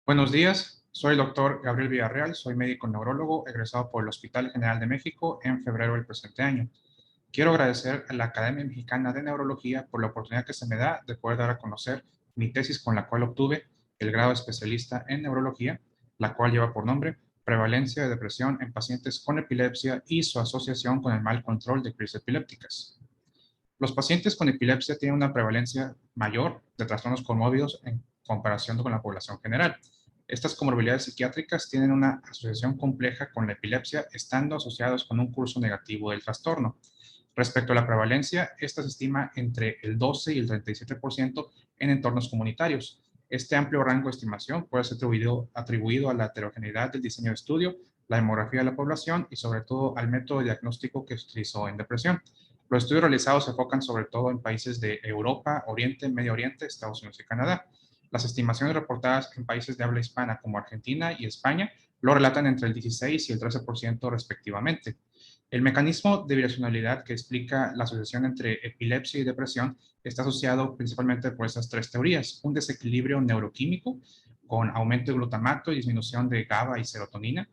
Buenos días, soy el doctor Gabriel Villarreal, soy médico neurólogo egresado por el Hospital General de México en febrero del presente año. Quiero agradecer a la Academia Mexicana de Neurología por la oportunidad que se me da de poder dar a conocer mi tesis con la cual obtuve el grado de especialista en neurología, la cual lleva por nombre Prevalencia de depresión en pacientes con epilepsia y su asociación con el mal control de crisis epilépticas. Los pacientes con epilepsia tienen una prevalencia mayor de trastornos conmórbidos en comparación con la población general. Estas comorbilidades psiquiátricas tienen una asociación compleja con la epilepsia, estando asociados con un curso negativo del trastorno. Respecto a la prevalencia, esta se estima entre el 12 y el 37% en entornos comunitarios. Este amplio rango de estimación puede ser atribuido a la heterogeneidad del diseño de estudio, la demografía de la población y sobre todo al método de diagnóstico que se utilizó en depresión. Los estudios realizados se enfocan sobre todo en países de Europa, Oriente, Medio Oriente, Estados Unidos y Canadá. Las estimaciones reportadas en países de habla hispana como Argentina y España lo relatan entre el 16 y el 13% respectivamente. El mecanismo de biracionalidad que explica la asociación entre epilepsia y depresión está asociado principalmente por estas tres teorías: un desequilibrio neuroquímico con aumento de glutamato y disminución de GABA y serotonina,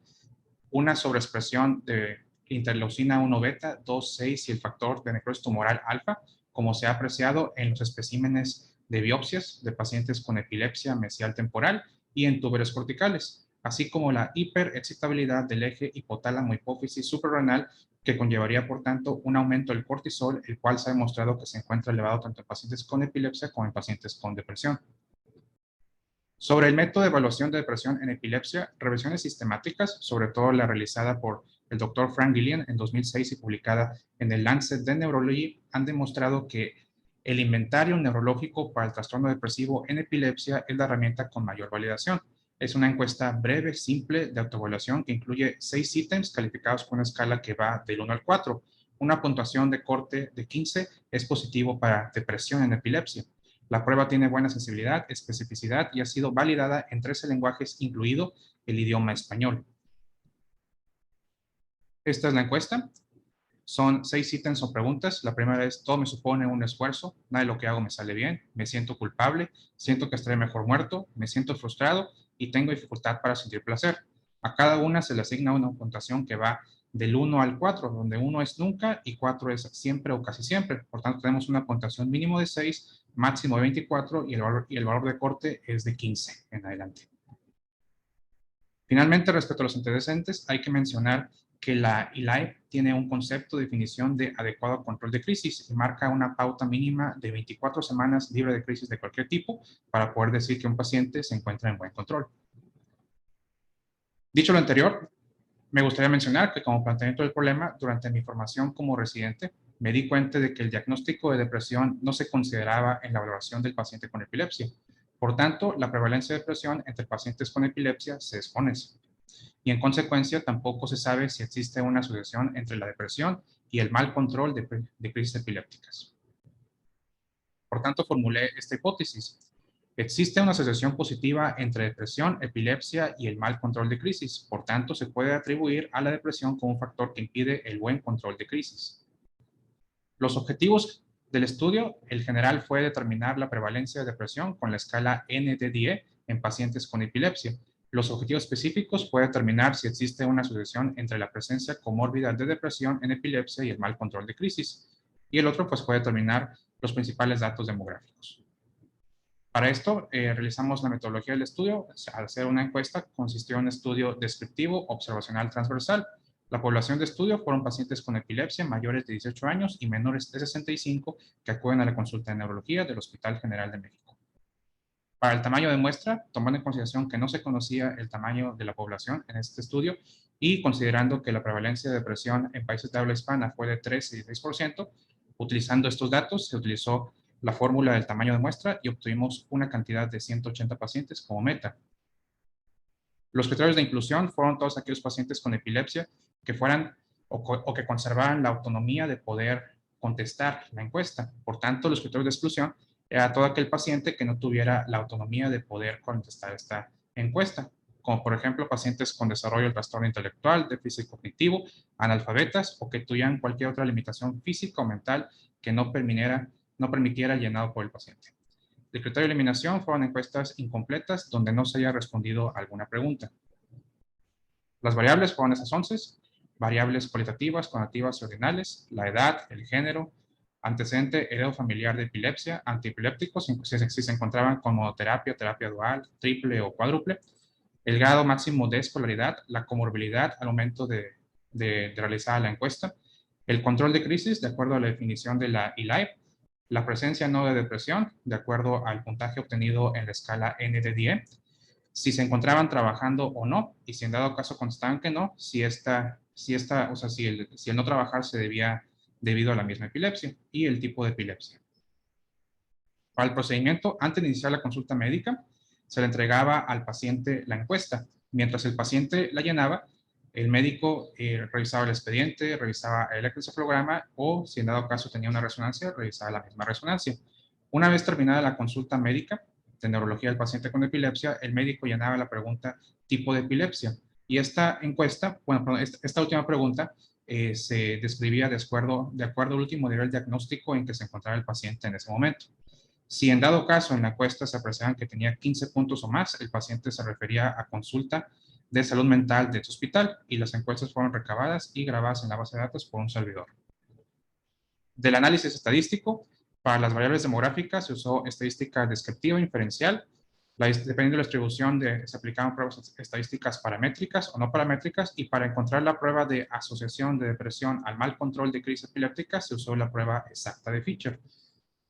una sobreexpresión de interleucina 1 beta, 2, 6 y el factor de necrosis tumoral alfa, como se ha apreciado en los especímenes de biopsias de pacientes con epilepsia mesial temporal y en túberes corticales, así como la hiperexcitabilidad del eje hipotálamo-hipófisis suprarrenal, que conllevaría, por tanto, un aumento del cortisol, el cual se ha demostrado que se encuentra elevado tanto en pacientes con epilepsia como en pacientes con depresión. Sobre el método de evaluación de depresión en epilepsia, revisiones sistemáticas, sobre todo la realizada por el Dr. Frank Gillian en 2006 y publicada en el Lancet de Neurology, han demostrado que el inventario neurológico para el trastorno depresivo en epilepsia es la herramienta con mayor validación. Es una encuesta breve, simple, de autoevaluación que incluye 6 ítems calificados con una escala que va del 1 al 4. Una puntuación de corte de 15 es positivo para depresión en epilepsia. La prueba tiene buena sensibilidad, especificidad y ha sido validada en 13 lenguajes, incluido el idioma español. Esta es la encuesta. Son 6 ítems o preguntas. La primera es: todo me supone un esfuerzo, nada de lo que hago me sale bien, me siento culpable, siento que estaré mejor muerto, me siento frustrado y tengo dificultad para sentir placer. A cada una se le asigna una puntuación que va del 1 al 4, donde 1 es nunca y 4 es siempre o casi siempre. Por tanto, tenemos una puntuación mínimo de 6, máximo de 24 y el valor de corte es de 15 en adelante. Finalmente, respecto a los antecedentes, hay que mencionar que la ILAI tiene un concepto de definición de adecuado control de crisis y marca una pauta mínima de 24 semanas libre de crisis de cualquier tipo para poder decir que un paciente se encuentra en buen control. Dicho lo anterior, me gustaría mencionar que como planteamiento del problema, durante mi formación como residente, me di cuenta de que el diagnóstico de depresión no se consideraba en la valoración del paciente con epilepsia. Por tanto, la prevalencia de depresión entre pacientes con epilepsia se desconoce. Y en consecuencia tampoco se sabe si existe una asociación entre la depresión y el mal control de crisis epilépticas. Por tanto, formulé esta hipótesis: existe una asociación positiva entre depresión, epilepsia y el mal control de crisis. Por tanto, se puede atribuir a la depresión como un factor que impide el buen control de crisis. Los objetivos del estudio, el general, fue determinar la prevalencia de depresión con la escala NDDE en pacientes con epilepsia. Los objetivos específicos fue determinar si existe una asociación entre la presencia comórbida de depresión en epilepsia y el mal control de crisis. Y el otro, pues, fue determinar los principales datos demográficos. Para esto, realizamos la metodología del estudio. Al hacer una encuesta, consistió en un estudio descriptivo, observacional, transversal. La población de estudio fueron pacientes con epilepsia mayores de 18 años y menores de 65 que acuden a la consulta de neurología del Hospital General de México. Para el tamaño de muestra, tomando en consideración que no se conocía el tamaño de la población en este estudio y considerando que la prevalencia de depresión en países de habla hispana fue de 3 y 16%, utilizando estos datos se utilizó la fórmula del tamaño de muestra y obtuvimos una cantidad de 180 pacientes como meta. Los criterios de inclusión fueron todos aquellos pacientes con epilepsia que fueran o que conservaran la autonomía de poder contestar la encuesta. Por tanto, los criterios de exclusión era todo aquel paciente que no tuviera la autonomía de poder contestar esta encuesta, como por ejemplo pacientes con desarrollo del trastorno intelectual, déficit cognitivo, analfabetas o que tuvieran cualquier otra limitación física o mental que no permitiera el llenado por el paciente. El criterio de eliminación fueron encuestas incompletas donde no se haya respondido a alguna pregunta. Las variables fueron esas 11, variables cualitativas, cuantitativas y ordinales, la edad, el género, antecedente heredo familiar de epilepsia, antiepilépticos, si se encontraban con monoterapia, terapia dual, triple o cuádruple, el grado máximo de escolaridad, la comorbilidad al momento de realizar la encuesta, el control de crisis de acuerdo a la definición de la ELIVE, la presencia no de depresión de acuerdo al puntaje obtenido en la escala N-de-10, si se encontraban trabajando o no, y si en dado caso contestaban que no, si el no trabajar se debía debido a la misma epilepsia y el tipo de epilepsia. Para el procedimiento, antes de iniciar la consulta médica, se le entregaba al paciente la encuesta. Mientras el paciente la llenaba, el médico revisaba el expediente, revisaba el electroencefalograma o, si en dado caso tenía una resonancia, revisaba la misma resonancia. Una vez terminada la consulta médica de neurología del paciente con epilepsia, el médico llenaba la pregunta tipo de epilepsia. Y esta encuesta, esta última pregunta se describía de acuerdo al último nivel diagnóstico en que se encontraba el paciente en ese momento. Si en dado caso en la encuesta se apreciaban que tenía 15 puntos o más, el paciente se refería a consulta de salud mental de su hospital y las encuestas fueron recabadas y grabadas en la base de datos por un servidor. Del análisis estadístico, para las variables demográficas se usó estadística descriptiva inferencial. Dependiendo de la distribución, se aplicaban pruebas estadísticas paramétricas o no paramétricas, y para encontrar la prueba de asociación de depresión al mal control de crisis epiléptica se usó la prueba exacta de Fisher.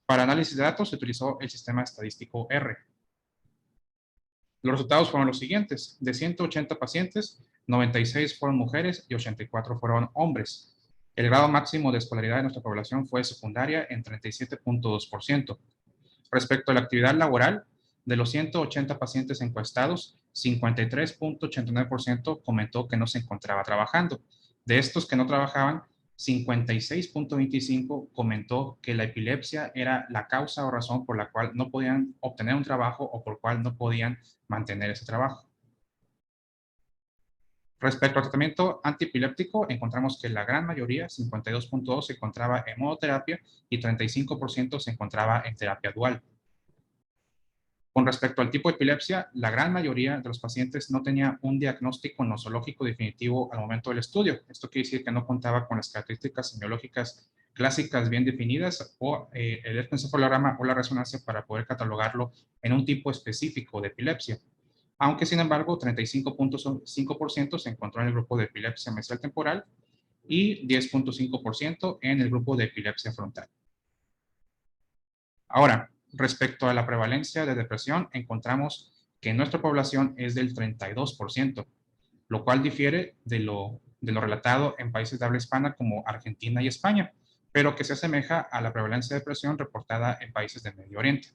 Para análisis de datos se utilizó el sistema estadístico R. Los resultados fueron los siguientes. De 180 pacientes, 96 fueron mujeres y 84 fueron hombres. El grado máximo de escolaridad de nuestra población fue secundaria en 37.2%. Respecto a la actividad laboral, de los 180 pacientes encuestados, 53.89% comentó que no se encontraba trabajando. De estos que no trabajaban, 56.25% comentó que la epilepsia era la causa o razón por la cual no podían obtener un trabajo o por cual no podían mantener ese trabajo. Respecto al tratamiento antiepiléptico, encontramos que la gran mayoría, 52.2%, se encontraba en monoterapia y 35% se encontraba en terapia dual. Con respecto al tipo de epilepsia, la gran mayoría de los pacientes no tenía un diagnóstico nosológico definitivo al momento del estudio. Esto quiere decir que no contaba con las características semiológicas clásicas bien definidas o el electroencefalograma o la resonancia para poder catalogarlo en un tipo específico de epilepsia. Aunque, sin embargo, 35.5% se encontró en el grupo de epilepsia mesial temporal y 10.5% en el grupo de epilepsia frontal. Ahora, respecto a la prevalencia de depresión, encontramos que en nuestra población es del 32%, lo cual difiere de lo relatado en países de habla hispana como Argentina y España, pero que se asemeja a la prevalencia de depresión reportada en países del Medio Oriente.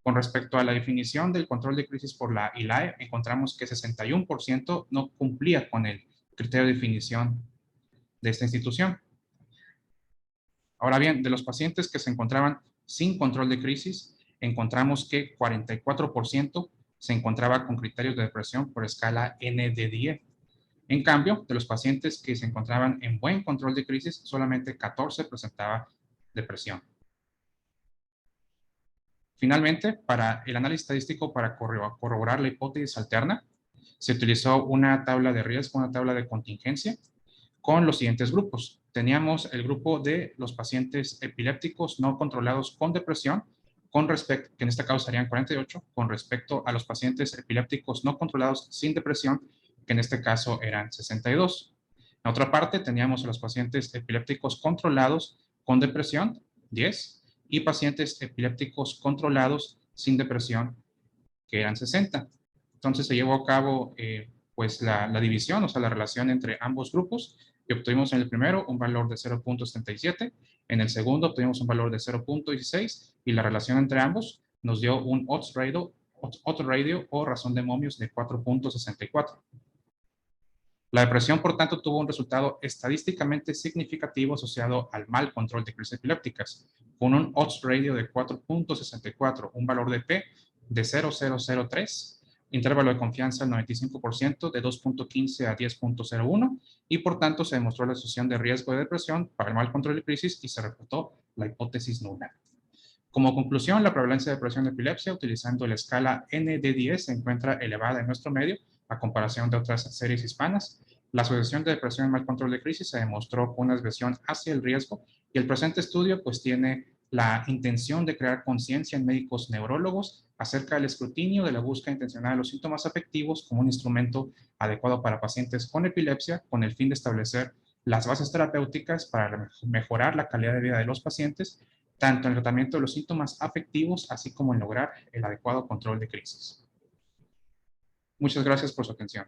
Con respecto a la definición del control de crisis por la ILAE, encontramos que 61% no cumplía con el criterio de definición de esta institución. Ahora bien, de los pacientes que se encontraban sin control de crisis, encontramos que 44% se encontraba con criterios de depresión por escala N-de-10. En cambio, de los pacientes que se encontraban en buen control de crisis, solamente 14 presentaba depresión. Finalmente, para el análisis estadístico para corroborar la hipótesis alterna, se utilizó una tabla de riesgo, una tabla de contingencia, con los siguientes grupos. Teníamos el grupo de los pacientes epilépticos no controlados con depresión, que en este caso serían 48, con respecto a los pacientes epilépticos no controlados sin depresión, que en este caso eran 62. En otra parte, teníamos a los pacientes epilépticos controlados con depresión, 10, y pacientes epilépticos controlados sin depresión, que eran 60. Entonces se llevó a cabo pues la división, o sea, la relación entre ambos grupos, y obtuvimos en el primero un valor de 0.77, en el segundo obtuvimos un valor de 0.16, y la relación entre ambos nos dio un odds ratio o razón de momios de 4.64. La depresión, por tanto, tuvo un resultado estadísticamente significativo asociado al mal control de crisis epilépticas, con un odds ratio de 4.64, un valor de P de 0.003, intervalo de confianza del 95% de 2.15 a 10.01, y por tanto se demostró la asociación de riesgo de depresión para el mal control de crisis y se reportó la hipótesis nula. Como conclusión, la prevalencia de depresión de epilepsia utilizando la escala ND10 se encuentra elevada en nuestro medio a comparación de otras series hispanas. La asociación de depresión y mal control de crisis se demostró con una desviación hacia el riesgo y el presente estudio pues tiene la intención de crear conciencia en médicos neurólogos acerca del escrutinio de la búsqueda intencional de los síntomas afectivos como un instrumento adecuado para pacientes con epilepsia con el fin de establecer las bases terapéuticas para mejorar la calidad de vida de los pacientes, tanto en el tratamiento de los síntomas afectivos, así como en lograr el adecuado control de crisis. Muchas gracias por su atención.